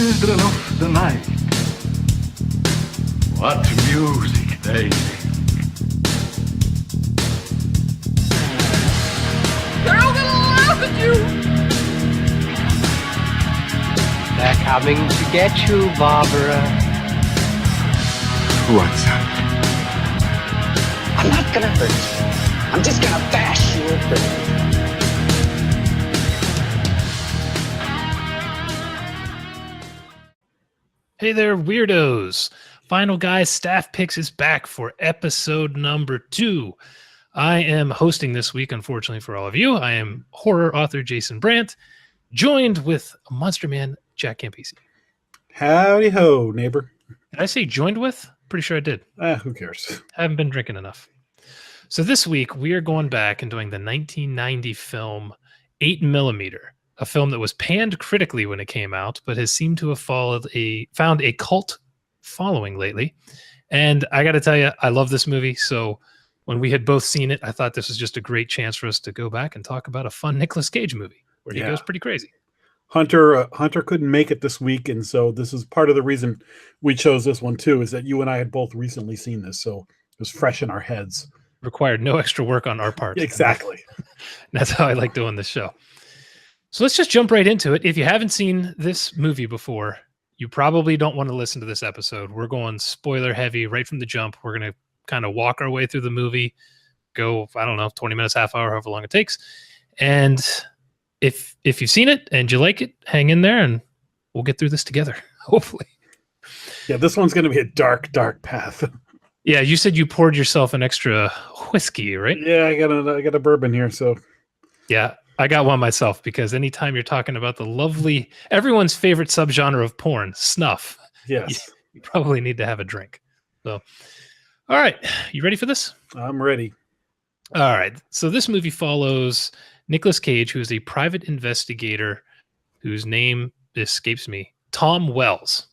children of the night. What music they make. They're all gonna laugh at you! They're coming to get you, Barbara. What's up? I'm not gonna hurt you. I'm just gonna bash your brain. Hey there, weirdos. Final Guy Staff Picks is back for episode number 2. I am hosting this week, unfortunately for all of you. I am horror author Jason Brant, joined with Monster Man Jack Campisi. Howdy ho, neighbor. Did I say joined with? Pretty sure I did. Who cares? Haven't been drinking enough. So this week, we are going back and doing the 1990 film 8mm, a film that was panned critically when it came out, but has seemed to have found a cult following lately. And I got to tell you, I love this movie. So when we had both seen it, I thought this was just a great chance for us to go back and talk about a fun Nicolas Cage movie where he goes pretty crazy. Hunter couldn't make it this week, and so this is part of the reason we chose this one too, is that you and I had both recently seen this, so it was fresh in our heads. Required no extra work on our part. Exactly. That's how I like doing this show. So let's just jump right into it. If you haven't seen this movie before, you probably don't want to listen to this episode. We're going spoiler heavy right from the jump. We're going to kind of walk our way through the movie, go, 20 minutes, half hour, however long it takes. And if you've seen it and you like it, hang in there and we'll get through this together, hopefully. Yeah, this one's going to be a dark, dark path. Yeah, you said you poured yourself an extra whiskey, right? Yeah, I got a bourbon here, so. Yeah, I got one myself because anytime you're talking about the lovely, everyone's favorite subgenre of porn, snuff. Yes. You probably need to have a drink. So, all right, you ready for this? I'm ready. All right. So this movie follows Nicolas Cage, who is a private investigator whose name escapes me, Tom Wells.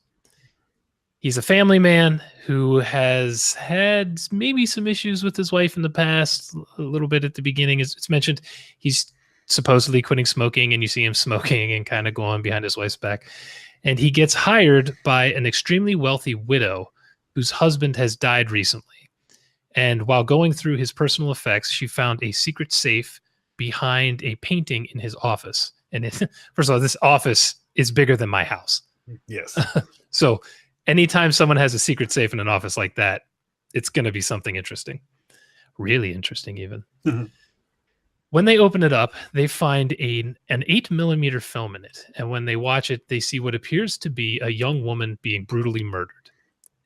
He's a family man who has had maybe some issues with his wife in the past, a little bit at the beginning. As it's mentioned, he's supposedly quitting smoking, and you see him smoking and kind of going behind his wife's back. And he gets hired by an extremely wealthy widow whose husband has died recently. And while going through his personal effects, she found a secret safe behind a painting in his office. And first of all, this office is bigger than my house. Yes. So anytime someone has a secret safe in an office like that, it's going to be something interesting. Really interesting, even. Mm-hmm. When they open it up, they find an 8mm film in it. And when they watch it, they see what appears to be a young woman being brutally murdered.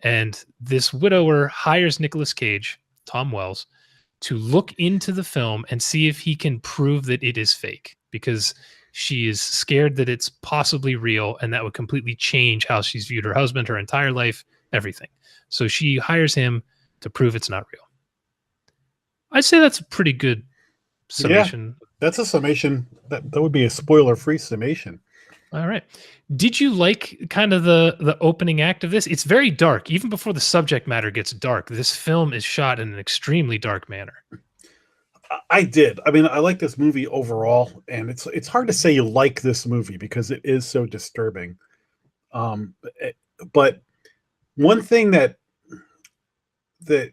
And this widower hires Nicolas Cage, Tom Wells, to look into the film and see if he can prove that it is fake, because she is scared that it's possibly real, and that would completely change how she's viewed her husband, her entire life, everything. So she hires him to prove it's not real. I'd say that's a pretty good summation. Yeah, that's a summation. That would be a spoiler-free summation. All right. Did you like kind of the opening act of this? It's very dark. Even before the subject matter gets dark, this film is shot in an extremely dark manner. I did. I mean, I like this movie overall, and it's hard to say you like this movie because it is so disturbing. But one thing that I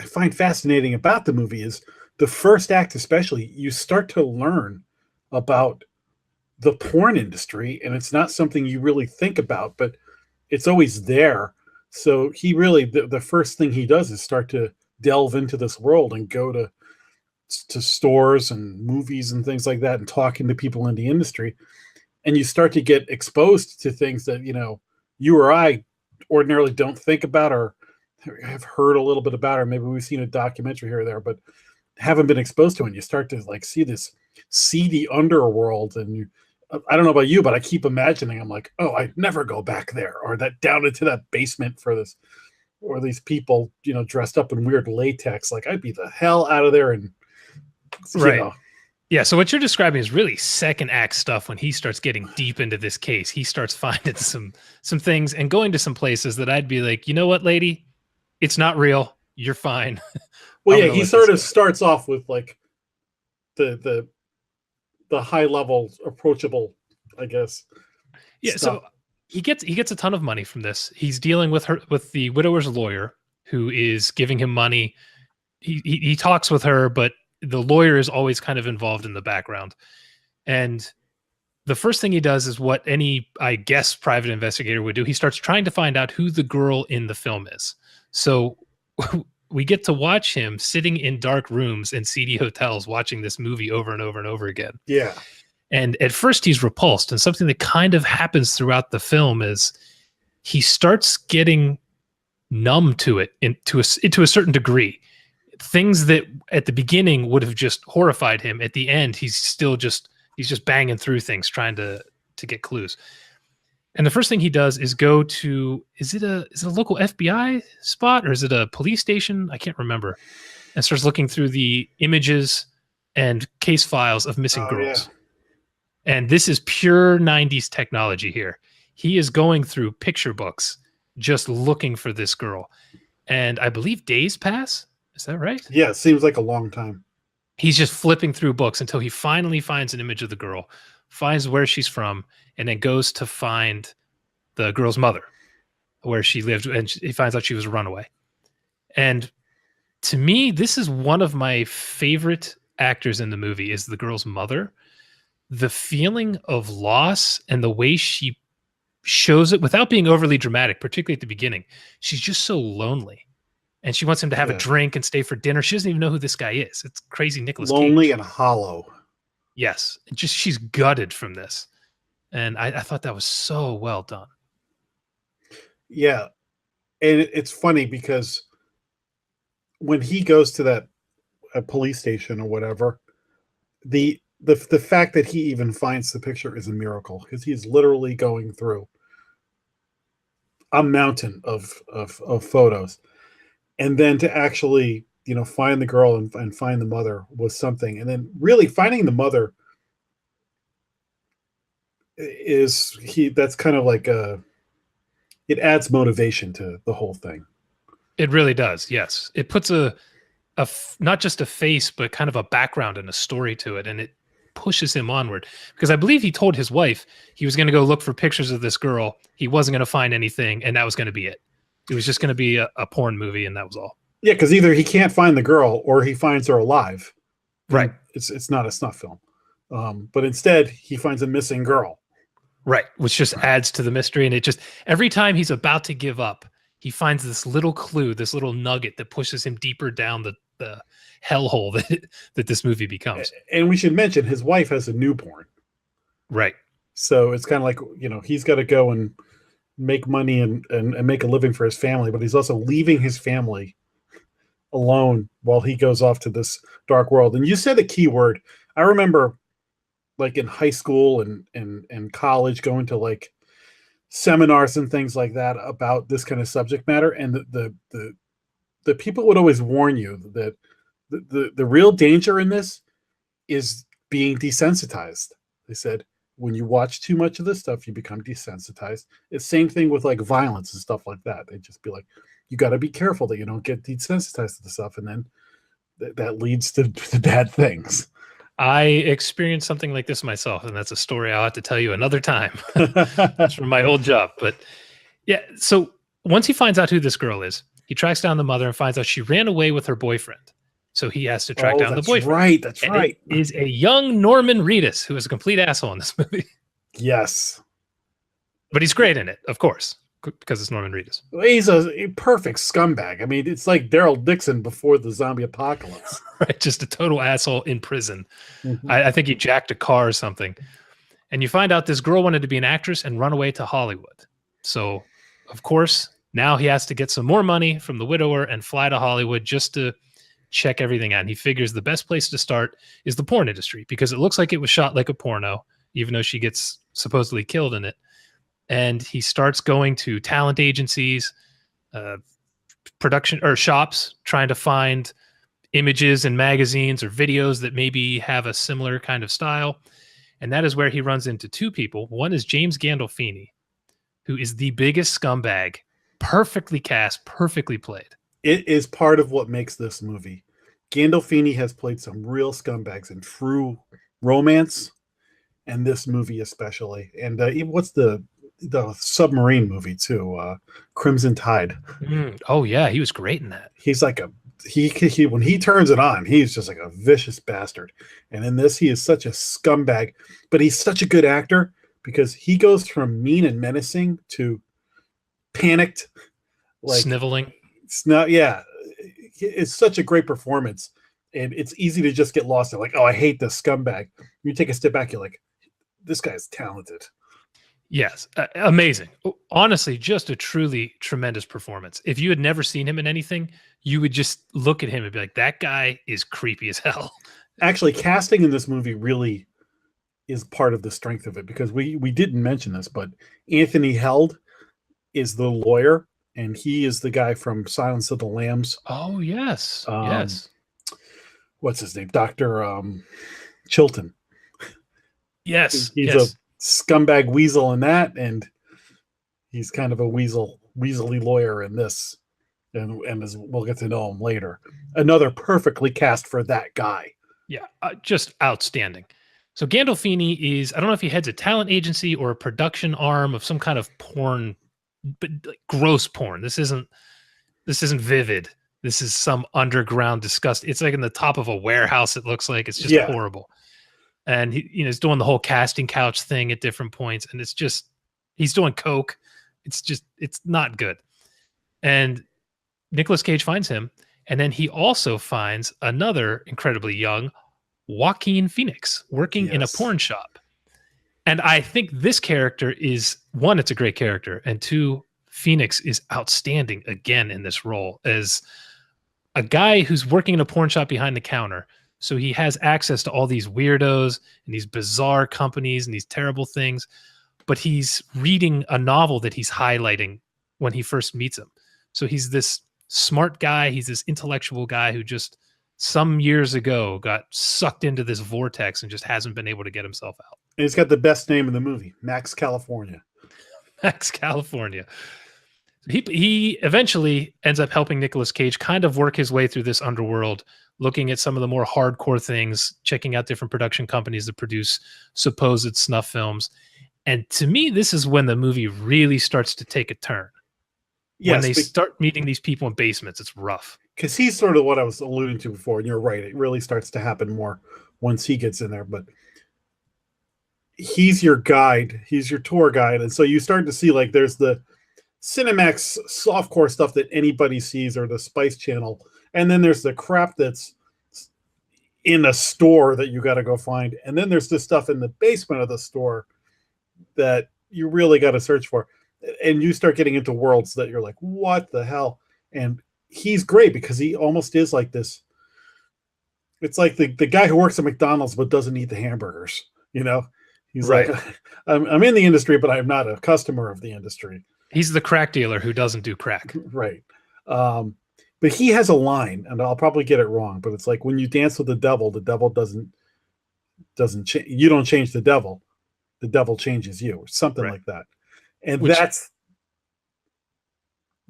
find fascinating about the movie is the first act, especially, you start to learn about the porn industry, and it's not something you really think about, but it's always there. So he really, the first thing he does is start to delve into this world and go to stores and movies and things like that and talking to people in the industry. And you start to get exposed to things that, you or I ordinarily don't think about or have heard a little bit about, or maybe we've seen a documentary here or there, but haven't been exposed to. And you start to see this seedy underworld, and I don't know about you, but I keep imagining, I'm like, oh, I'd never go back there, or that down into that basement for this, or these people, dressed up in weird latex. Like, I'd be the hell out of there. And right. Yeah. So what you're describing is really second act stuff. When he starts getting deep into this case, he starts finding some things and going to some places that I'd be like, you know what, lady, it's not real. You're fine. Well, yeah, he sort of starts off with like the high level, approachable, I guess. Yeah. Stuff. he gets a ton of money from this. He's dealing with the widower's lawyer, who is giving him money. He talks with her, but the lawyer is always kind of involved in the background. And the first thing he does is what any, I guess, private investigator would do. He starts trying to find out who the girl in the film is. So we get to watch him sitting in dark rooms in seedy hotels watching this movie over and over and over again. Yeah. And at first he's repulsed. And something that kind of happens throughout the film is he starts getting numb to it into a certain degree. Things that at the beginning would have just horrified him, at the end he's just banging through things trying to get clues. And the first thing he does is go to, is it a local FBI spot or is it a police station? I can't remember. And starts looking through the images and case files of missing girls. Yeah. And this is pure 90s technology here. He is going through picture books just looking for this girl. And I believe days pass. Is that right? Yeah, it seems like a long time. He's just flipping through books until he finally finds an image of the girl, finds where she's from, and then goes to find the girl's mother, where she lived, and he finds out she was a runaway. And to me, this is one of my favorite actors in the movie, is the girl's mother. The feeling of loss and the way she shows it without being overly dramatic, particularly at the beginning. She's just so lonely. And she wants him to have a drink and stay for dinner. She doesn't even know who this guy is. It's crazy Nicolas Cage. Lonely and hollow. Yes. Just she's gutted from this. And I thought that was so well done. Yeah. And it's funny because when he goes to that police station or whatever, the fact that he even finds the picture is a miracle, because he's literally going through a mountain of photos. And then to actually, find the girl and find the mother was something. And then really finding the mother that's kind of like it adds motivation to the whole thing. It really does. Yes. It puts not just a face, but kind of a background and a story to it. And it pushes him onward, because I believe he told his wife he was going to go look for pictures of this girl. He wasn't going to find anything. And that was going to be it. It was just going to be a porn movie, and that was all. Yeah, because either he can't find the girl or he finds her alive. Right. It's not a snuff film. But instead, he finds a missing girl. Right, which just adds to the mystery. And it just, every time he's about to give up, he finds this little clue, this little nugget that pushes him deeper down the hellhole that this movie becomes. And we should mention his wife has a newborn. Right. So it's kind of like, he's got to go and make money and make a living for his family, but he's also leaving his family alone while he goes off to this dark world. And you said a key word. I remember like in high school and college going to like seminars and things like that about this kind of subject matter. And the people would always warn you that the real danger in this is being desensitized. They said, when you watch too much of this stuff, you become desensitized. It's same thing with like violence and stuff like that. They'd just be like, you got to be careful that you don't get desensitized to the stuff. And then that leads to bad things. I experienced something like this myself, and that's a story I'll have to tell you another time. It's from my old job. But yeah, so once he finds out who this girl is, he tracks down the mother and finds out she ran away with her boyfriend. So he has to track down the boyfriend. That's and right. It is a young Norman Reedus, who is a complete asshole in this movie. Yes. But he's great in it, of course, because it's Norman Reedus. He's a perfect scumbag. I mean, it's like Daryl Dixon before the zombie apocalypse. Right, just a total asshole in prison. Mm-hmm. I think he jacked a car or something. And you find out this girl wanted to be an actress and run away to Hollywood. So, of course, now he has to get some more money from the widower and fly to Hollywood just to check everything out. And he figures the best place to start is the porn industry, because it looks like it was shot like a porno, even though she gets supposedly killed in it. And he starts going to talent agencies, production or shops, trying to find images and magazines or videos that maybe have a similar kind of style. And that is where he runs into two people. One is James Gandolfini, who is the biggest scumbag, perfectly cast, perfectly played. It is part of what makes this movie. Gandolfini has played some real scumbags in True Romance, and this movie especially. And the submarine movie too, Crimson Tide. Oh yeah, he was great in that. He's like he when he turns it on, he's just like a vicious bastard. And in this, he is such a scumbag, but he's such a good actor because he goes from mean and menacing to panicked, like Sniveling. Yeah, it's such a great performance, and it's easy to just get lost in like, oh, I hate this scumbag. You take a step back, you're like, this guy's talented. Yes, amazing. Honestly, just a truly tremendous performance. If you had never seen him in anything, you would just look at him and be like, that guy is creepy as hell. Actually, casting in this movie really is part of the strength of it, because we didn't mention this, but Anthony Held is the lawyer, and he is the guy from Silence of the Lambs. Oh, yes. Yes. What's his name? Dr. Chilton. Yes. He's a scumbag weasel in that, and he's kind of a weaselly lawyer in this, and as we'll get to know him later. Another perfectly cast for that guy. Yeah, just outstanding. So Gandolfini is, I don't know if he heads a talent agency or a production arm of some kind of porn, but like gross porn. This isn't Vivid. This is some underground disgust. It's like in the top of a warehouse. It looks like it's just horrible. And he's doing the whole casting couch thing at different points, and it's just, he's doing coke. It's not good. And Nicolas Cage finds him, and then he also finds another incredibly young Joaquin Phoenix working in a porn shop. And I think this character is, one, it's a great character, and two, Phoenix is outstanding again in this role as a guy who's working in a porn shop behind the counter. So he has access to all these weirdos and these bizarre companies and these terrible things, but he's reading a novel that he's highlighting when he first meets him. So he's this smart guy. He's this intellectual guy who just some years ago got sucked into this vortex and just hasn't been able to get himself out. And he's got the best name in the movie, Max California. Max California. He eventually ends up helping Nicolas Cage kind of work his way through this underworld, looking at some of the more hardcore things, checking out different production companies that produce supposed snuff films. And to me, this is when the movie really starts to take a turn. Yes, when they start meeting these people in basements, it's rough. Because he's sort of what I was alluding to before, and you're right. It really starts to happen more once he gets in there. But he's your guide. He's your tour guide. And so you start to see, like, there's the Cinemax softcore stuff that anybody sees, or the Spice Channel. And then there's the crap that's in a store that you got to go find. And then there's this stuff in the basement of the store that you really got to search for. And you start getting into worlds that you're like, what the hell? And he's great because he almost is like this. It's like the guy who works at McDonald's but doesn't eat the hamburgers. He's right. Like, I'm in the industry, but I'm not a customer of the industry. He's the crack dealer who doesn't do crack. Right. But he has a line, and I'll probably get it wrong, but it's like, when you dance with the devil doesn't change. You don't change the devil changes you, or something like that. And that's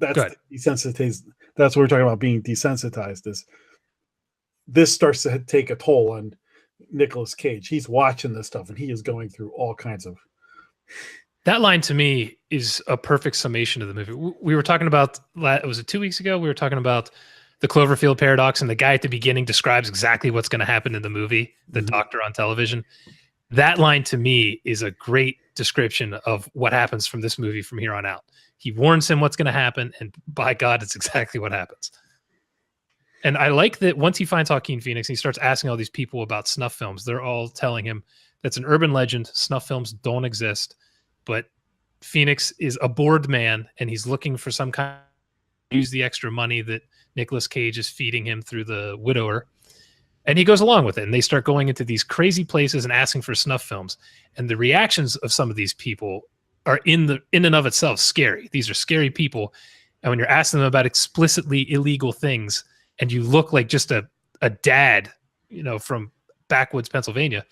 desensitized. That's what we're talking about, being desensitized. Is this starts to take a toll on Nicolas Cage? He's watching this stuff, and he is going through all kinds of. That line to me is a perfect summation of the movie. We were talking about, was it 2 weeks ago? We were talking about the Cloverfield paradox, and the guy at the beginning describes exactly what's going to happen in the movie, the doctor on television. That line to me is a great description of what happens from this movie from here on out. He warns him what's going to happen, and by God, it's exactly what happens. And I like that once he finds Joaquin Phoenix, he starts asking all these people about snuff films. They're all telling him that's an urban legend. Snuff films don't exist. But Phoenix is a bored man, and he's looking for some kind of use the extra money that Nicolas Cage is feeding him through the widower. And he goes along with it, and they start going into these crazy places and asking for snuff films. And the reactions of some of these people are in and of itself scary. These are scary people. And when you're asking them about explicitly illegal things, and you look like just a dad, from backwoods Pennsylvania,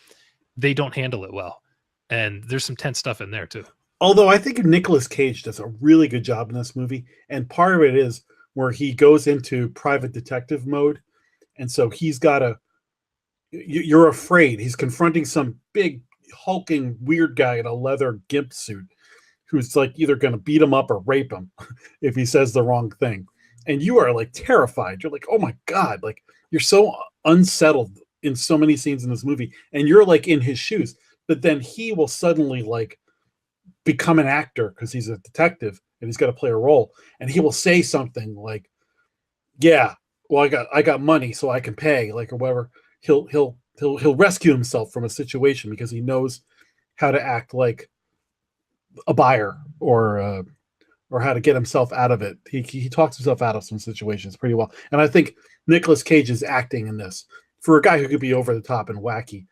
they don't handle it well. And there's some tense stuff in there too. Although I think Nicolas Cage does a really good job in this movie. And part of it is where he goes into private detective mode. And so he's got you're afraid. He's confronting some big hulking weird guy in a leather gimp suit who's like either going to beat him up or rape him if he says the wrong thing. And you are like terrified. You're like, oh my God, like you're so unsettled in so many scenes in this movie, and you're like in his shoes. But then he will suddenly like become an actor because he's a detective and he's got to play a role, and he will say something like, yeah, well, I got money so I can pay, like, or whatever. He'll rescue himself from a situation because he knows how to act like a buyer or how to get himself out of it. He talks himself out of some situations pretty well. And I think Nicolas Cage is acting in this for a guy who could be over the top and wacky.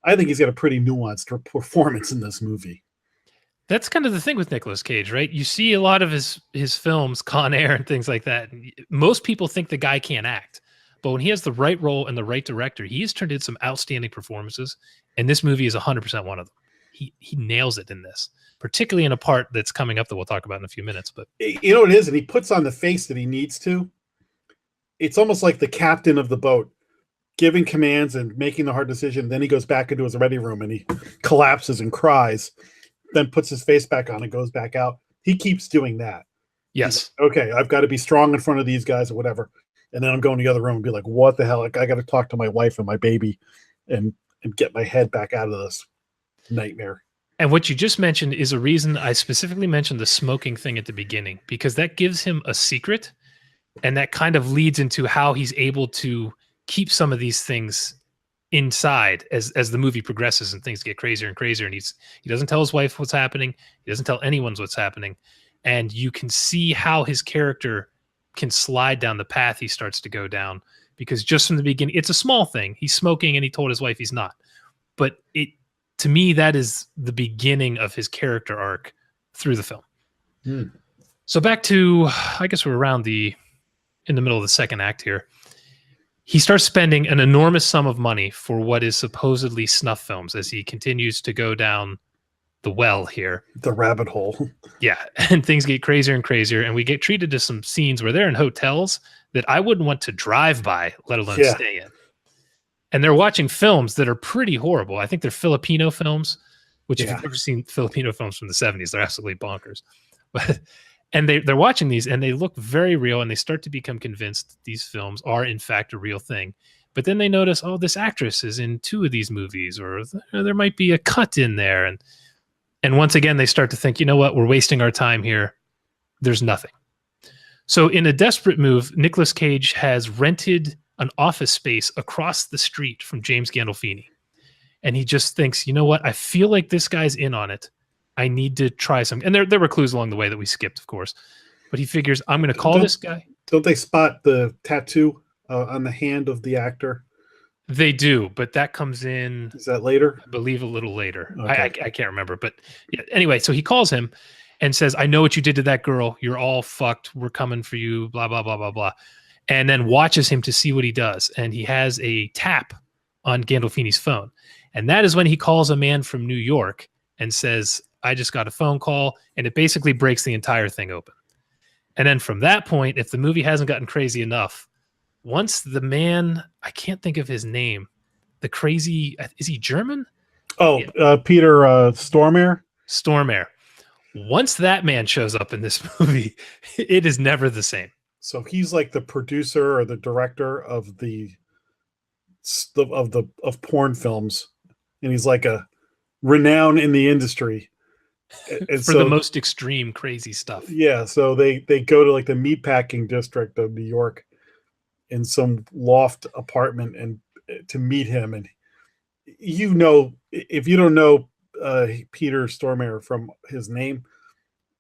I think he's got a pretty nuanced performance in this movie. That's kind of the thing with Nicolas Cage, right? You see a lot of his films, Con Air and things like that. Most people think the guy can't act, but when he has the right role and the right director, he has turned in some outstanding performances, and this movie is 100% one of them. He nails it in this, particularly in a part that's coming up that we'll talk about in a few minutes. But you know what it is, and he puts on the face that he needs to. It's almost like the captain of the boat giving commands and making the hard decision. Then he goes back into his ready room and he collapses and cries, then puts his face back on and goes back out. He keeps doing that. yes, Like, okay, I've got to be strong in front of these guys or whatever. And then I'm going to the other room and be like, what the hell? Like, I got to talk to my wife and my baby and get my head back out of this nightmare. and what you just mentioned is a reason I specifically mentioned the smoking thing at the beginning, because that gives him a secret, and that kind of leads into how he's able to keep some of these things inside as the movie progresses and things get crazier and crazier. And he doesn't tell his wife what's happening. He doesn't tell anyone what's happening. And you can see how his character can slide down the path he starts to go down, because just from the beginning, it's a small thing. He's smoking and he told his wife he's not. But to me, that is the beginning of his character arc through the film. So back to, I guess we're around in the middle of the second act here. He starts spending an enormous sum of money for what is supposedly snuff films as he continues to go down the well here. The rabbit hole. Yeah, and things get crazier and crazier, and we get treated to some scenes where they're in hotels that I wouldn't want to drive by, let alone stay in. And they're watching films that are pretty horrible. I think they're Filipino films, which if you've ever seen Filipino films from the 70s, they're absolutely bonkers. But and they're watching these and they look very real, and they start to become convinced that these films are in fact a real thing. But then they notice, oh, this actress is in 2 of these movies, or there might be a cut in there. And once again, they start to think, you know what, we're wasting our time here. There's nothing. So in a desperate move, Nicolas Cage has rented an office space across the street from James Gandolfini. And he just thinks, you know what, I feel like this guy's in on it. I need to try some. And there were clues along the way that we skipped, of course. But he figures, I'm going to call this guy. Don't they spot the tattoo on the hand of the actor? They do, but that comes in. Is that later? I believe a little later. Okay. I can't remember. But yeah, anyway, so he calls him and says, I know what you did to that girl. You're all fucked. We're coming for you, blah, blah, blah, blah, blah. And then watches him to see what he does. And he has a tap on Gandolfini's phone. And that is when he calls a man from New York and says, I just got a phone call, and it basically breaks the entire thing open. And then from that point, if the movie hasn't gotten crazy enough, once the man, I can't think of his name, the crazy, is he German? Oh, yeah. Peter Stormare? Stormare. Once that man shows up in this movie, it is never the same. So he's like the producer or the director of porn films, and he's like a renown in the industry. And for the most extreme crazy stuff. Yeah, so they go to like the meatpacking district of New York in some loft apartment and to meet him. And you know, if you don't know Peter Stormare from his name,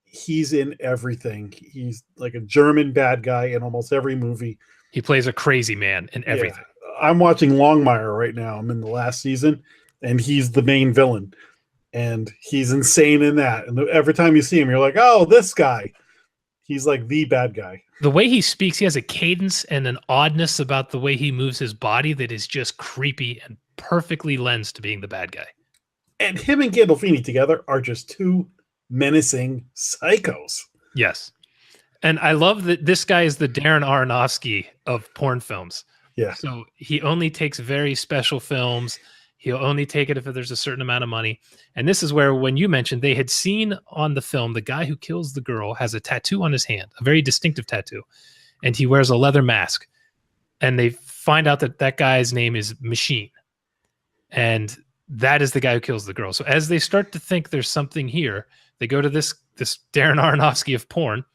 he's in everything. He's like a German bad guy in almost every movie. He plays a crazy man in everything. Yeah. I'm watching Longmire right now. I'm in the last season, and he's the main villain. And he's insane in that. And every time you see him, you're like, oh, this guy. He's like the bad guy. The way he speaks, he has a cadence and an oddness about the way he moves his body that is just creepy and perfectly lends to being the bad guy. And him and Gandolfini together are just 2 menacing psychos. Yes. And I love that this guy is the Darren Aronofsky of porn films. Yeah. So he only takes very special films. He'll only take it if there's a certain amount of money. And this is where, when you mentioned they had seen on the film, the guy who kills the girl has a tattoo on his hand, a very distinctive tattoo, and he wears a leather mask. And they find out that that guy's name is Machine. And that is the guy who kills the girl. So as they start to think there's something here, they go to this Darren Aronofsky of porn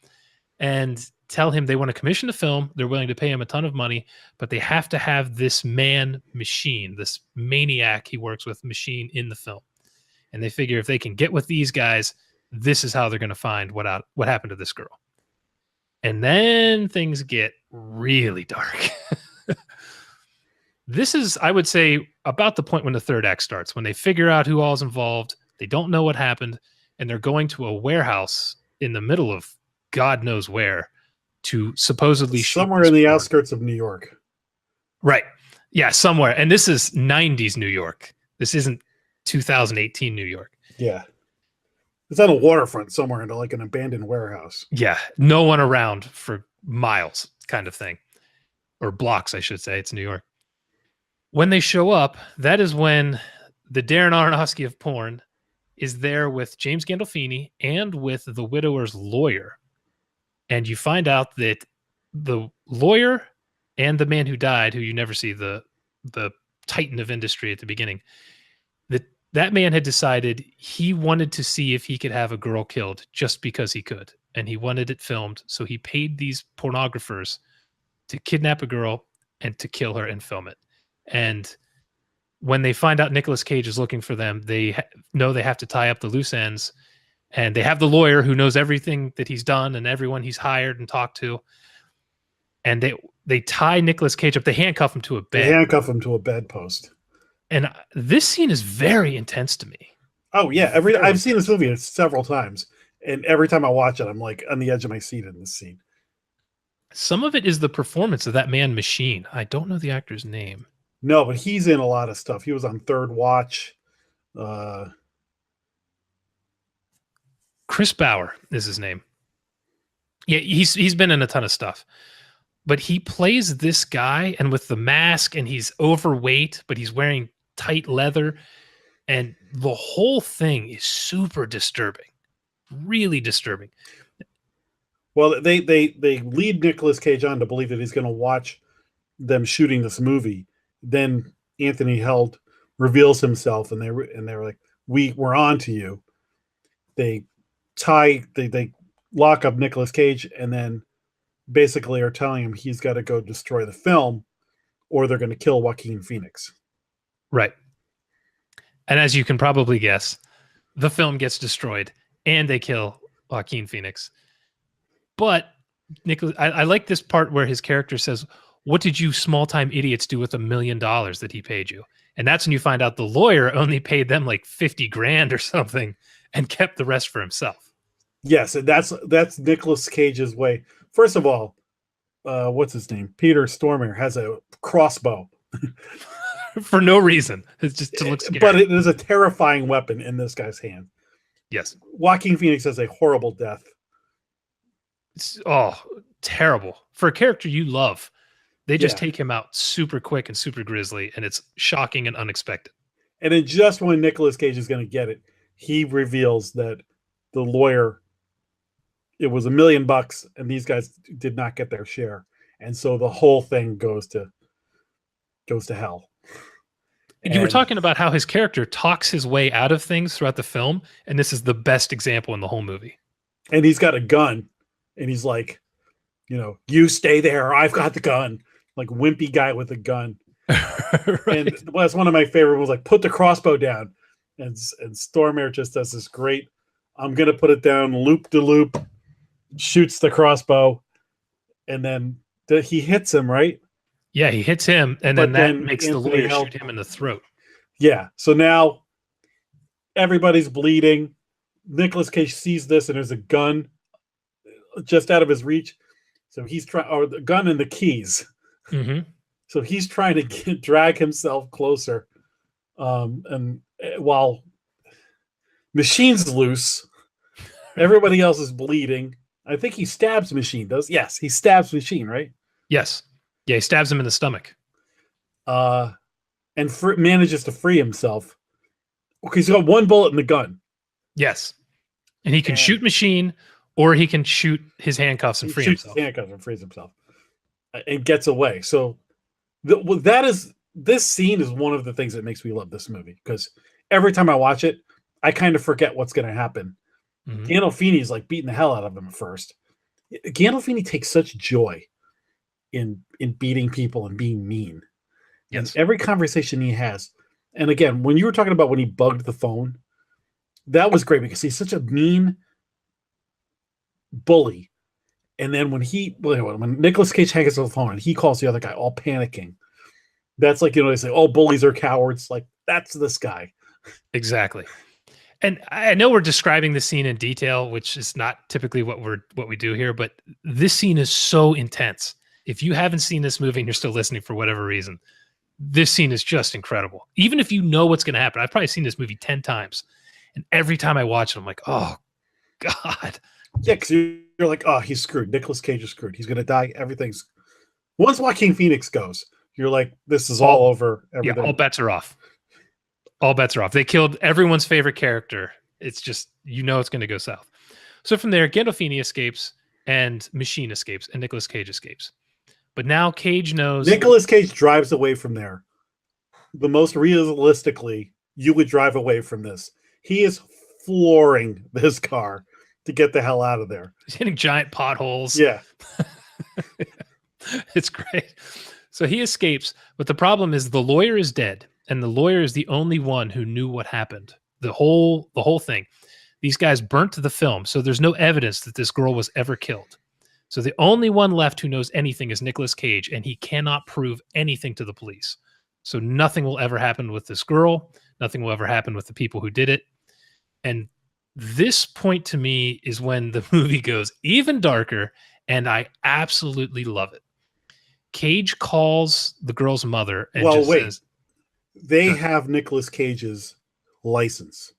and tell him they want to commission a film. They're willing to pay him a ton of money, but they have to have this man Machine, this maniac he works with, Machine, in the film. And they figure if they can get with these guys, this is how they're going to find what happened to this girl. And then things get really dark. This is, I would say, about the point when the third act starts, when they figure out who all's involved. They don't know what happened, and they're going to a warehouse in the middle of God knows where to supposedly somewhere in the outskirts of New York. Right. Yeah, somewhere. And this is 90s New York. This isn't 2018 New York. Yeah. It's on a waterfront somewhere in like an abandoned warehouse. Yeah. No one around for miles, kind of thing. Or blocks, I should say. It's New York. When they show up, that is when the Darren Aronofsky of porn is there with James Gandolfini and with the widower's lawyer. And you find out that the lawyer and the man who died, who you never see, the titan of industry at the beginning, that man had decided he wanted to see if he could have a girl killed just because he could. And he wanted it filmed. So he paid these pornographers to kidnap a girl and to kill her and film it. And when they find out Nicolas Cage is looking for them, they know they have to tie up the loose ends. And they have the lawyer who knows everything that he's done and everyone he's hired and talked to. And they tie Nicolas Cage up. They handcuff him to a bed. They handcuff him to a bedpost. And this scene is very intense to me. Oh, yeah. I've seen this movie several times. And every time I watch it, I'm like on the edge of my seat in this scene. Some of it is the performance of that man Machine. I don't know the actor's name. No, but he's in a lot of stuff. He was on Third Watch. Chris Bauer is his name. Yeah, he's been in a ton of stuff. But he plays this guy, and with the mask, and he's overweight, but he's wearing tight leather. And the whole thing is super disturbing. Really disturbing. Well, they lead Nicolas Cage on to believe that he's going to watch them shooting this movie. Then Anthony Held reveals himself, and they were like, "We're on to you." They lock up Nicolas Cage, and then basically are telling him he's got to go destroy the film, or they're going to kill Joaquin Phoenix. Right. And as you can probably guess, the film gets destroyed, and they kill Joaquin Phoenix. But Nicholas, I like this part where his character says, "What did you small-time idiots do with $1 million that he paid you?" And that's when you find out the lawyer only paid them like 50 grand or something and kept the rest for himself. Yes, and that's Nicolas Cage's way. First of all, what's his name? Peter Stormare has a crossbow. For no reason. It's just to look scary. But it is a terrifying weapon in this guy's hand. Yes. Joaquin Phoenix has a horrible death. Terrible. For a character you love, they just take him out super quick and super grisly, and it's shocking and unexpected. And then just when Nicolas Cage is going to get it, he reveals that the lawyer, it was $1 million, and these guys did not get their share. And so the whole thing goes to hell. You were talking about how his character talks his way out of things throughout the film, and this is the best example in the whole movie. And he's got a gun, and he's like, you stay there, I've got the gun. Like wimpy guy with a gun. Right. And that's one of my favorite ones, like, put the crossbow down. And Stormare just does this great, I'm going to put it down, loop de loop, shoots the crossbow, and then he hits him, right? Yeah, he hits him, and then that makes the lawyer shoot him in the throat. Yeah, so now everybody's bleeding. Nicolas Cage sees this, and there's a gun just out of his reach. So he's trying, or the gun and the keys. Mm-hmm. So he's trying to drag himself closer. And while Machine's loose, everybody else is bleeding. I think he stabs Machine, Yes, he stabs Machine, right? Yes. Yeah, he stabs him in the stomach. And and manages to free himself. Okay, he's got one bullet in the gun. Yes. And he can shoot machine, or he can shoot his handcuffs and free himself. His handcuffs and frees himself. And gets away. So this scene is one of the things that makes me love this movie, because every time I watch it, I kind of forget what's going to happen. Mm-hmm. Gandolfini is like beating the hell out of him at first. Gandolfini takes such joy in beating people and being mean. Yes. And every conversation he has. And again, when you were talking about when he bugged the phone, that was great because he's such a mean bully. And then when Nicolas Cage hangs up the phone and he calls the other guy all panicking, that's like, they say, oh, bullies are cowards. Like, that's this guy. Exactly. And I know we're describing the scene in detail, which is not typically what we do here, but this scene is so intense. If you haven't seen this movie and you're still listening for whatever reason, this scene is just incredible. Even if you know what's going to happen, I've probably seen this movie 10 times. And every time I watch it, I'm like, oh, God. Yeah, because you're like, oh, he's screwed. Nicolas Cage is screwed. He's going to die. Once Joaquin Phoenix goes, you're like, this is all over. Everything. Yeah, all bets are off. All bets are off. They killed everyone's favorite character. It's just, it's going to go south. So from there, Gandolfini escapes and Machine escapes and Nicolas Cage escapes. But now Cage knows... Nicolas Cage drives away from there. The most realistically, you would drive away from this. He is flooring this car to get the hell out of there. He's hitting giant potholes. Yeah. It's great. So he escapes, but the problem is the lawyer is dead. And the lawyer is the only one who knew what happened. The whole thing. These guys burnt the film, so there's no evidence that this girl was ever killed. So the only one left who knows anything is Nicolas Cage, and he cannot prove anything to the police. So nothing will ever happen with this girl. Nothing will ever happen with the people who did it. And this point to me is when the movie goes even darker, and I absolutely love it. Cage calls the girl's mother and says... They have Nicolas Cage's license.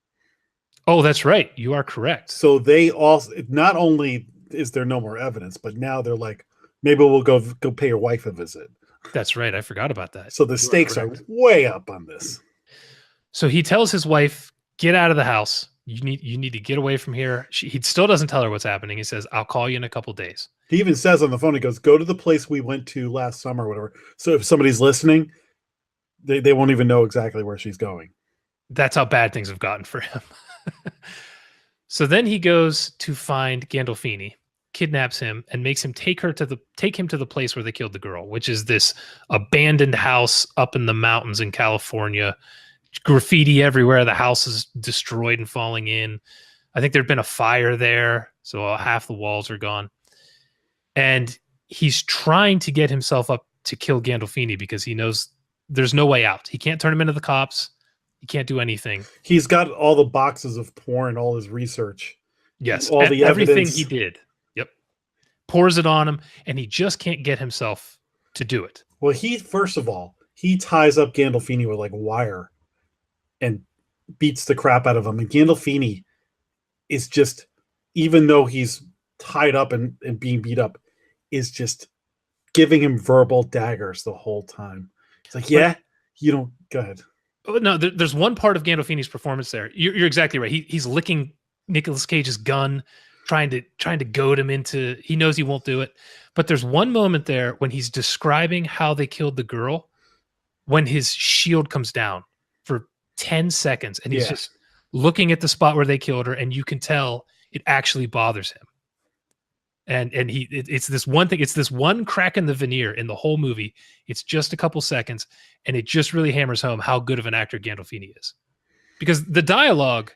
Oh, that's right. You are correct. So they also, not only is there no more evidence, but now they're like, maybe we'll go pay your wife a visit. That's right. I forgot about that. So the stakes are way up on this. So he tells his wife, get out of the house. You need to get away from here. He still doesn't tell her what's happening. He says, I'll call you in a couple days. He even says on the phone, he goes, go to the place we went to last summer or whatever. So if somebody's listening, they won't even know exactly where she's going. That's how bad things have gotten for him. So then he goes to find Gandolfini, kidnaps him, and makes him take him to the place where they killed the girl, which is this abandoned house up in the mountains in California. Graffiti everywhere. The house is destroyed and falling in. I think there'd been a fire there, so half the walls are gone. And he's trying to get himself up to kill Gandolfini because he knows there's no way out. He can't turn him into the cops. He can't do anything. He's got all the boxes of porn, all his research. Yes, all the everything evidence. he did. Yep. Pours it on him, and he just can't get himself to do it. Well, first of all, he ties up Gandolfini with like wire and beats the crap out of him. And Gandolfini is just, even though he's tied up and being beat up, is just giving him verbal daggers the whole time. It's like, yeah, you don't, go ahead. Oh, no, there's one part of Gandolfini's performance there. You're exactly right. He's licking Nicolas Cage's gun, trying to goad him into, he knows he won't do it. But there's one moment there when he's describing how they killed the girl, when his shield comes down for 10 seconds, and he's just looking at the spot where they killed her, and you can tell it actually bothers him. And it's this one thing, it's this one crack in the veneer in the whole movie. It's just a couple seconds, and it just really hammers home how good of an actor Gandolfini is. Because the dialogue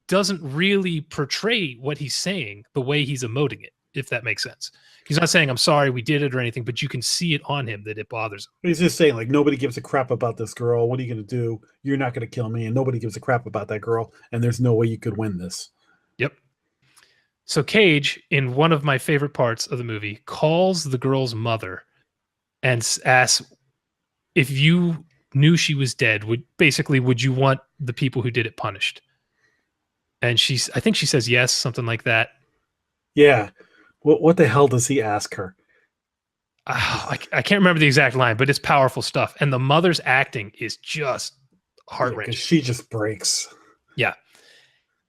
doesn't really portray what he's saying the way he's emoting it, if that makes sense. He's not saying, I'm sorry, we did it or anything, but you can see it on him that it bothers him. He's just saying, like, nobody gives a crap about this girl. What are you going to do? You're not going to kill me, and nobody gives a crap about that girl, and there's no way you could win this. Yep. So Cage, in one of my favorite parts of the movie, calls the girl's mother and asks if you knew she was dead, would you want the people who did it punished? And I think she says yes, something like that. Yeah. What the hell does he ask her? I can't remember the exact line, but it's powerful stuff. And the mother's acting is just heart because wrenching. she just breaks. Yeah.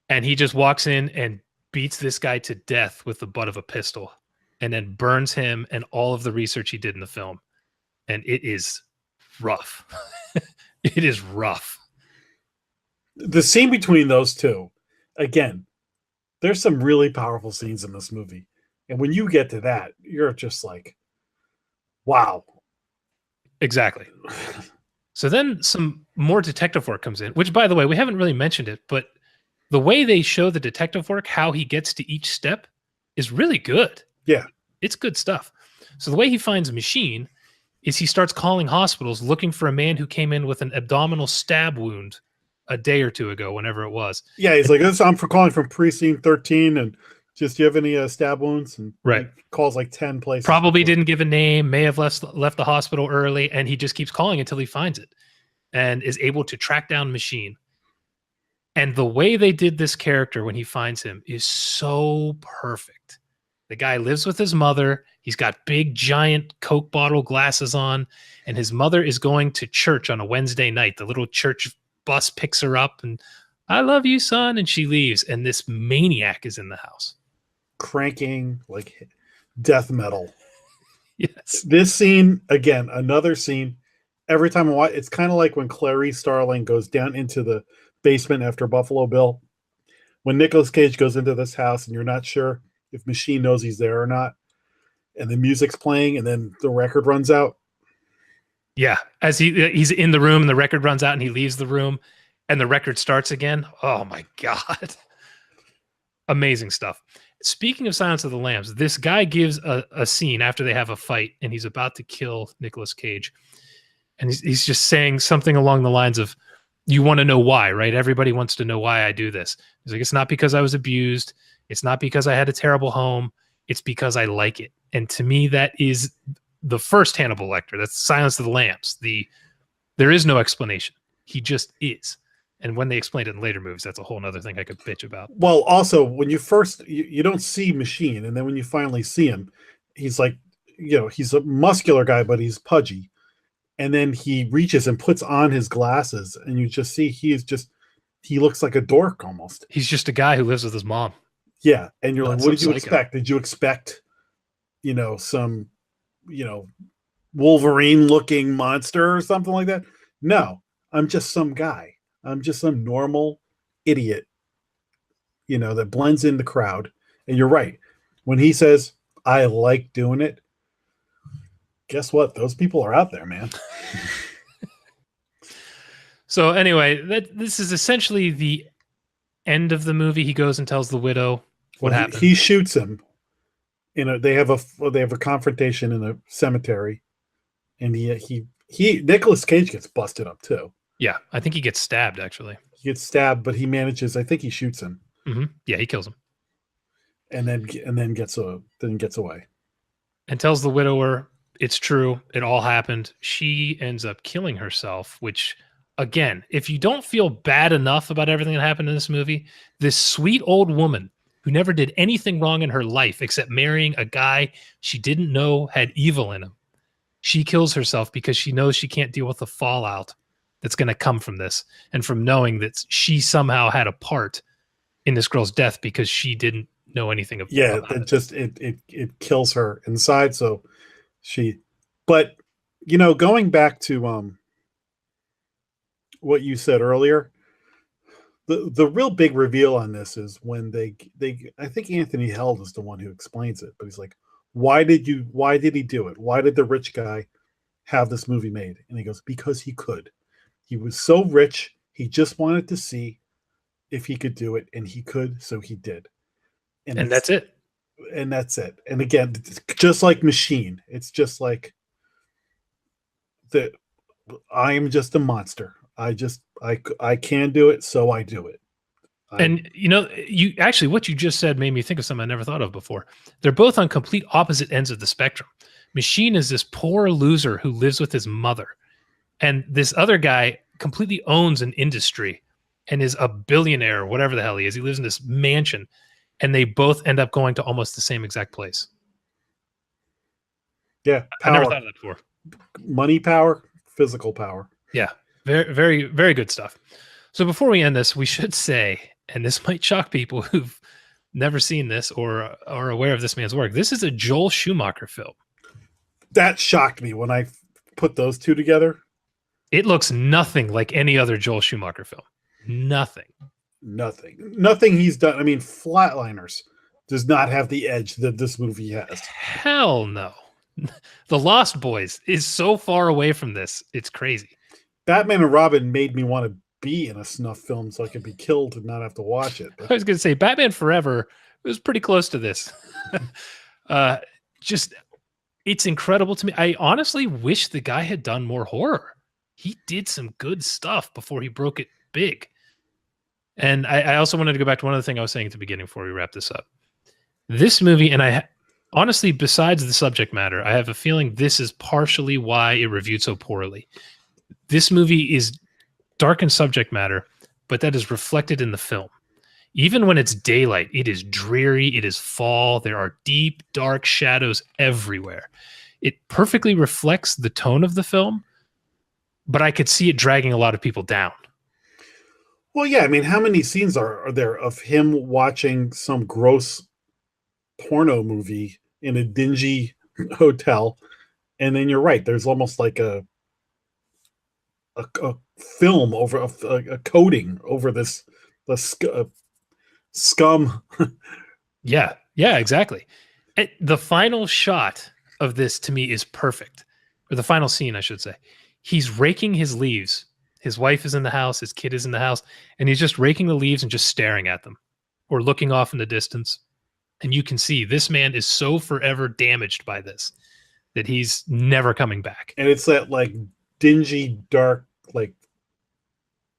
And he just walks in and beats this guy to death with the butt of a pistol and then burns him and all of the research he did in the film. And it is rough. It is rough. The scene between those two, again, there's some really powerful scenes in this movie. And when you get to that, you're just like, wow. Exactly. So then some more detective work comes in, which, by the way, we haven't really mentioned it, but the way they show the detective work, how he gets to each step, is really good. Yeah. It's good stuff. So the way he finds a machine is he starts calling hospitals looking for a man who came in with an abdominal stab wound a day or two ago, whenever it was. Yeah, he's like, I'm calling from precinct 13, and just, do you have any stab wounds? And Right. he calls like 10 places. Probably didn't give a name, may have left the hospital early, and he just keeps calling until he finds it and is able to track down machine. And the way they did this character when he finds him is so perfect. The guy lives with his mother. He's got big, giant Coke bottle glasses on, and his mother is going to church on a Wednesday night. The little church bus picks her up, and I love you, son, and she leaves. And this maniac is in the house. Cranking like death metal. Yes. This scene, again, another scene. Every time I watch, it's kind of like when Clarice Starling goes down into the basement after Buffalo Bill. When Nicolas Cage goes into this house and you're not sure if Machine knows he's there or not, and the music's playing and then the record runs out. Yeah, as he's in the room and the record runs out and he leaves the room and the record starts again. Oh my God. Amazing stuff. Speaking of Silence of the Lambs, this guy gives a scene after they have a fight and he's about to kill Nicolas Cage. And he's just saying something along the lines of, you want to know why, right? Everybody wants to know why I do this. He's like, it's not because I was abused. It's not because I had a terrible home. It's because I like it. And to me, that is the first Hannibal Lecter. That's Silence of the Lambs. There is no explanation. He just is. And when they explained it in later movies, that's a whole other thing I could bitch about. Well, also, when you first, you don't see Machine, and then when you finally see him, he's like, he's a muscular guy, but he's pudgy. And then he reaches and puts on his glasses, and you just see he looks like a dork almost. He's just a guy who lives with his mom. Yeah. And you're like, what did you psycho. expect? Did you expect, some, Wolverine looking monster or something like that? No, I'm just some guy. I'm just some normal idiot, that blends in the crowd. And you're right. When he says, I like doing it, guess what? Those people are out there, man. So anyway, this is essentially the end of the movie. He goes and tells the widow what happened. He shoots him. They have a confrontation in a cemetery, and he Nicolas Cage gets busted up too. Yeah, I think he gets stabbed actually. He gets stabbed, but he manages. I think he shoots him. Mm-hmm. Yeah, he kills him, and then gets away, and tells the widower it's true. It all happened. She ends up killing herself, which, again, if you don't feel bad enough about everything that happened in this movie, this sweet old woman who never did anything wrong in her life except marrying a guy she didn't know had evil in him, she kills herself because she knows she can't deal with the fallout that's going to come from this and from knowing that she somehow had a part in this girl's death because she didn't know anything about it. It kills her inside. So but going back to what you said earlier, the real big reveal on this is when they I think Anthony Held is the one who explains it, but he's like, why did he do it? Why did the rich guy have this movie made? And he goes, because he could. He was so rich, he just wanted to see if he could do it, and he could, so he did. And that's it. And that's it. And again, just like Machine, it's just like that. I am just a monster. I can do it, so I do it. And you actually, what you just said made me think of something I never thought of before. They're both on complete opposite ends of the spectrum. Machine is this poor loser who lives with his mother, and this other guy completely owns an industry and is a billionaire, whatever the hell he is. He lives in this mansion, and they both end up going to almost the same exact place. Yeah, I never power, thought of that before. money power, physical power. Yeah, very, very, very good stuff. So before we end this, we should say, and this might shock people who've never seen this or are aware of this man's work. This is a Joel Schumacher film. That shocked me when I put those two together. It looks nothing like any other Joel Schumacher film. Nothing. Nothing he's done. I mean, Flatliners does not have the edge that this movie has. Hell no. The Lost Boys is so far away from this. It's crazy. Batman and Robin made me want to be in a snuff film so I could be killed and not have to watch it. I was going to say Batman Forever was pretty close to this. Just, it's incredible to me. I honestly wish the guy had done more horror. He did some good stuff before he broke it big. And I also wanted to go back to one other thing I was saying at the beginning before we wrap this up. This movie, and honestly, besides the subject matter, I have a feeling this is partially why it reviewed so poorly. This movie is dark in subject matter, but that is reflected in the film. Even when it's daylight, it is dreary, it is fall, there are deep, dark shadows everywhere. It perfectly reflects the tone of the film, but I could see it dragging a lot of people down. Well, yeah, I mean, how many scenes are there of him watching some gross porno movie in a dingy hotel? And then you're right, there's almost like a film over a coating over this scum. Yeah, exactly. The final shot of this to me is perfect, or the final scene, I should say. He's raking his leaves. His wife is in the house, his kid is in the house, and he's just raking the leaves and just staring at them or looking off in the distance. And you can see this man is so forever damaged by this that he's never coming back. And it's that like dingy, dark, like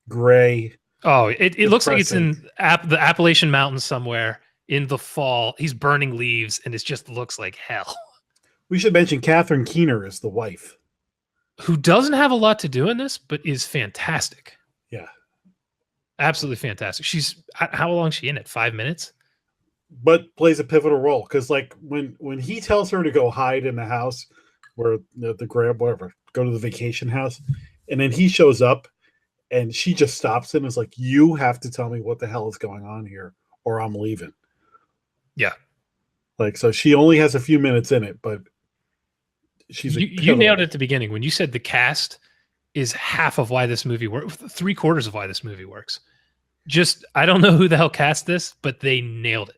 gray. Oh, it looks like it's in the Appalachian Mountains somewhere in the fall. He's burning leaves and it just looks like hell. We should mention Catherine Keener is the wife, who doesn't have a lot to do in this, but is fantastic. Yeah. Absolutely fantastic. How long is she in it? 5 minutes? But plays a pivotal role. Because like when he tells her to go hide in the house where the grab, whatever, go to the vacation house, and then he shows up and she just stops him and is like, you have to tell me what the hell is going on here or I'm leaving. Yeah. Like, so she only has a few minutes in it, but you nailed it at the beginning when you said the cast is half of why this movie works, 3/4 of why this movie works. Just, I don't know who the hell cast this, but they nailed it.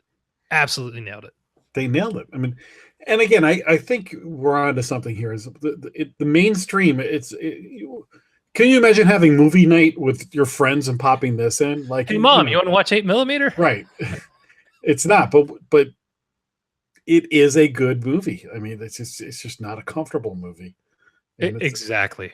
Absolutely nailed it. They nailed it. I mean, and again, I think we're on to something here. Is the mainstream? Can you imagine having movie night with your friends and popping this in? Like, hey, mom, you want to watch 8mm? Right. It's not, but it is a good movie. I mean, it's just not a comfortable movie. Exactly.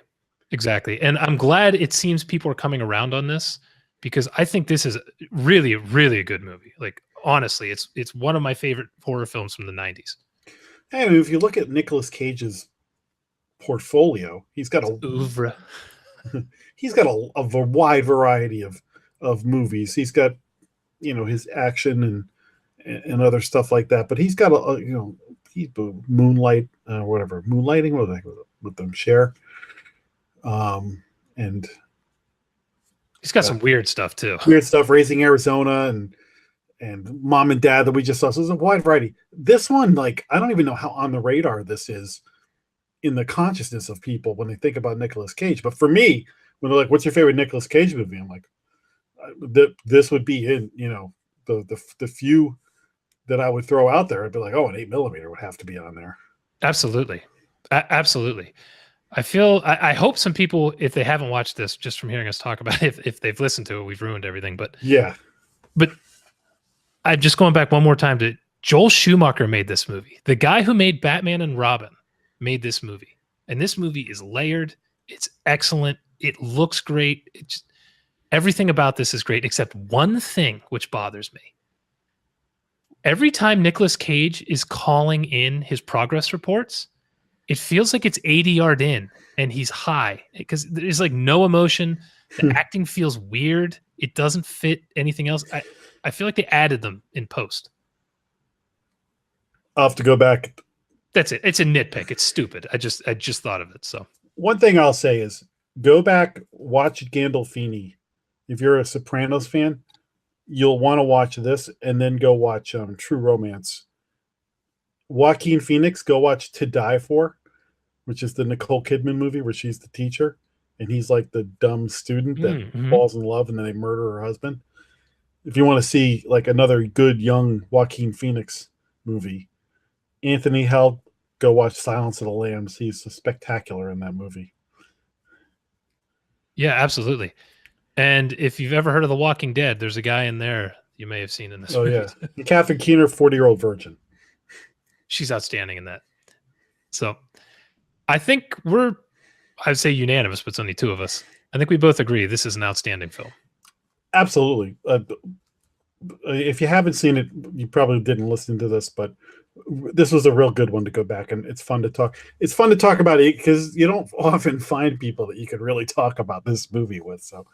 And I'm glad it seems people are coming around on this because I think this is really, really a good movie. Like, honestly, it's one of my favorite horror films from the 90s. I mean, if you look at Nicolas Cage's portfolio, he's got oeuvre. He's got a wide variety of movies. He's got, his action and other stuff like that. But he's got he's Moonlight, whatever, Moonlighting, what was that with them, Cher, and he's got some weird stuff too. Weird stuff, Raising Arizona and Mom and Dad that we just saw. So there's a wide variety. This one, like, I don't even know how on the radar this is in the consciousness of people when they think about Nicolas Cage. But for me, when they're like, "What's your favorite Nicolas Cage movie?" I'm like, this would be in the few that I would throw out there. I'd be like, "Oh, an 8mm would have to be on there." Absolutely, absolutely. I hope some people, if they haven't watched this, just from hearing us talk about it, if they've listened to it, we've ruined everything. But yeah, but I'm just going back one more time to Joel Schumacher made this movie. The guy who made Batman and Robin made this movie. And this movie is layered. It's excellent. It looks great. Everything about this is great, except one thing which bothers me. Every time Nicolas Cage is calling in his progress reports, it feels like it's 80 yards in and he's high because there's like no emotion. The acting feels weird. It doesn't fit anything else. I feel like they added them in post. I'll have to go back That's it. It's a nitpick. It's stupid. I just thought of it. So One thing I'll say is go back, watch Gandolfini. If you're a Sopranos fan, you'll want to watch this and then go watch True Romance. Joaquin Phoenix, go watch To Die For, which is the Nicole Kidman movie where she's the teacher and he's like the dumb student that falls in love and then they murder her husband. If you want to see like another good young Joaquin Phoenix movie, Anthony Held, go watch Silence of the Lambs. He's spectacular in that movie. yeah, absolutely. And if you've ever heard of The Walking Dead, there's a guy in there you may have seen in this movie. Yeah. And Catherine Keener, 40-year-old virgin. She's outstanding in that. So I think I'd say unanimous, but it's only two of us. I think we both agree this is an outstanding film. Absolutely. If you haven't seen it, you probably didn't listen to this, but this was a real good one to go back, and it's fun to talk. It's fun to talk about it because you don't often find people that you could really talk about this movie with. So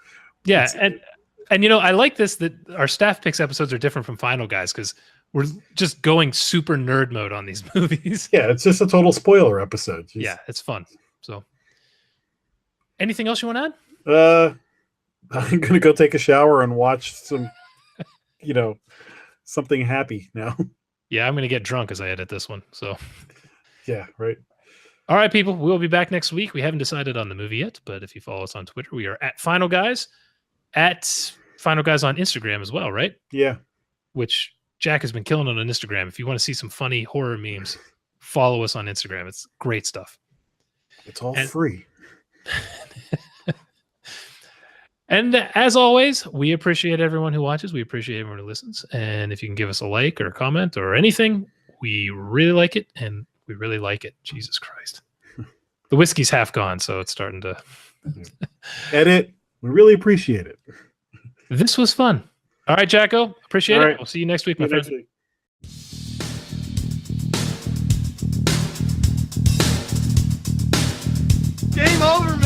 yeah, and I like this that our staff picks episodes are different from Final Guys because we're just going super nerd mode on these movies. Yeah, it's just a total spoiler episode. Jeez. Yeah, it's fun. So anything else you want to add? I'm gonna go take a shower and watch some, something happy now. Yeah, I'm gonna get drunk as I edit this one. So yeah, right. All right, people, we'll be back next week. We haven't decided on the movie yet, but if you follow us on Twitter, we are at Final Guys, at Final Guys on Instagram as well, right? Yeah. Which Jack has been killing on Instagram. If you want to see some funny horror memes, follow us on Instagram. It's great stuff. It's all free. And as always, we appreciate everyone who watches. We appreciate everyone who listens. And if you can give us a like or a comment or anything, we really like it. And we really like it. Jesus Christ. The whiskey's half gone, so it's starting to edit. We really appreciate it. This was fun. All right, Jacko. Appreciate All it. right. We'll see you next week, my friend. Game over,